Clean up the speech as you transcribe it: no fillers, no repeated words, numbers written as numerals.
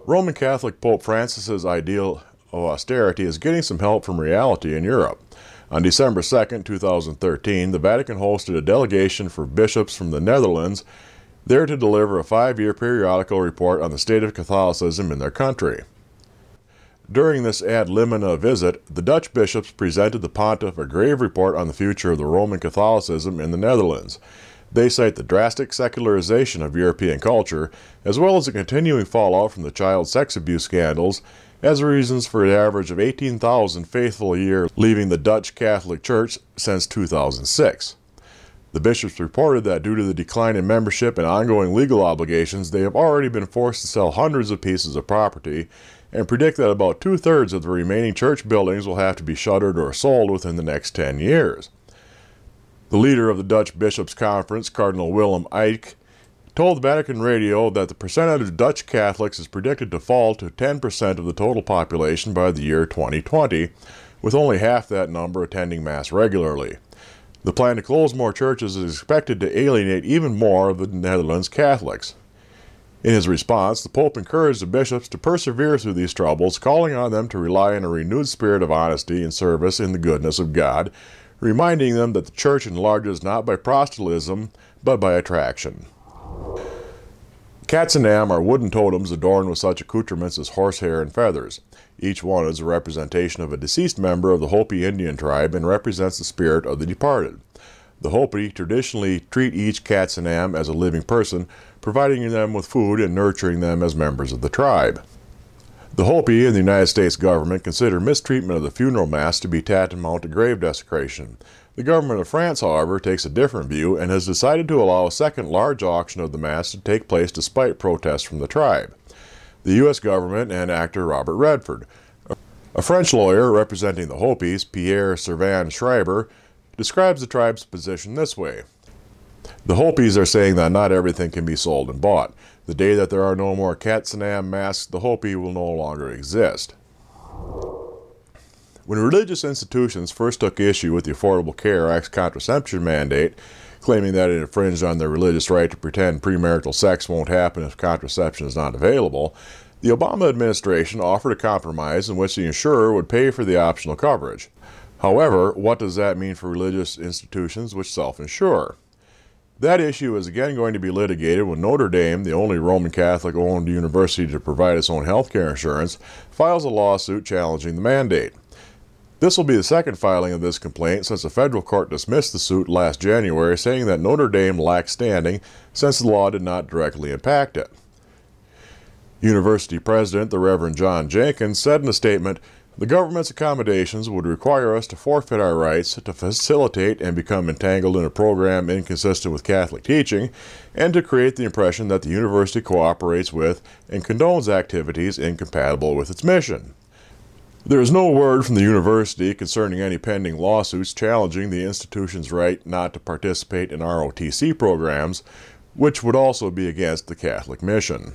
Roman Catholic Pope Francis's ideal of austerity is getting some help from reality in Europe. On December 2, 2013, the Vatican hosted a delegation for bishops from the Netherlands there to deliver a 5-year periodical report on the state of Catholicism in their country. During this ad limina visit, the Dutch bishops presented the pontiff a grave report on the future of the Roman Catholicism in the Netherlands. They cite the drastic secularization of European culture, as well as the continuing fallout from the child sex abuse scandals, as reasons for an average of 18,000 faithful a year leaving the Dutch Catholic Church since 2006. The bishops reported that due to the decline in membership and ongoing legal obligations, they have already been forced to sell hundreds of pieces of property, and predict that about 2/3 of the remaining church buildings will have to be shuttered or sold within the next 10 years. The leader of the Dutch Bishops' Conference, Cardinal Willem Eijk, told Vatican Radio that the percentage of Dutch Catholics is predicted to fall to 10% of the total population by the year 2020, with only half that number attending Mass regularly. The plan to close more churches is expected to alienate even more of the Netherlands Catholics. In his response, the Pope encouraged the bishops to persevere through these troubles, calling on them to rely on a renewed spirit of honesty and service in the goodness of God, reminding them that the Church enlarges not by proselytism, but by attraction. Katsanam are wooden totems adorned with such accoutrements as horsehair and feathers. Each one is a representation of a deceased member of the Hopi Indian tribe and represents the spirit of the departed. The Hopi traditionally treat each Katsanam as a living person, providing them with food and nurturing them as members of the tribe. The Hopi and the United States government consider mistreatment of the funeral mass to be tantamount to grave desecration. The government of France, however, takes a different view and has decided to allow a second large auction of the mass to take place despite protests from the tribe. The U.S. government and actor Robert Redford. A French lawyer representing the Hopis, Pierre Servan Schreiber, describes the tribe's position this way. The Hopis are saying that not everything can be sold and bought. The day that there are no more Katsanam masks, the Hopi will no longer exist. When religious institutions first took issue with the Affordable Care Act's contraception mandate, claiming that it infringed on their religious right to pretend premarital sex won't happen if contraception is not available, the Obama administration offered a compromise in which the insurer would pay for the optional coverage. However, what does that mean for religious institutions which self-insure? That issue is again going to be litigated when Notre Dame, the only Roman Catholic-owned university to provide its own health care insurance, files a lawsuit challenging the mandate. This will be the second filing of this complaint since a federal court dismissed the suit last January, saying that Notre Dame lacked standing since the law did not directly impact it. University President, the Reverend John Jenkins, said in a statement, "The government's accommodations would require us to forfeit our rights to facilitate and become entangled in a program inconsistent with Catholic teaching, and to create the impression that the university cooperates with and condones activities incompatible with its mission." There is no word from the university concerning any pending lawsuits challenging the institution's right not to participate in ROTC programs, which would also be against the Catholic mission.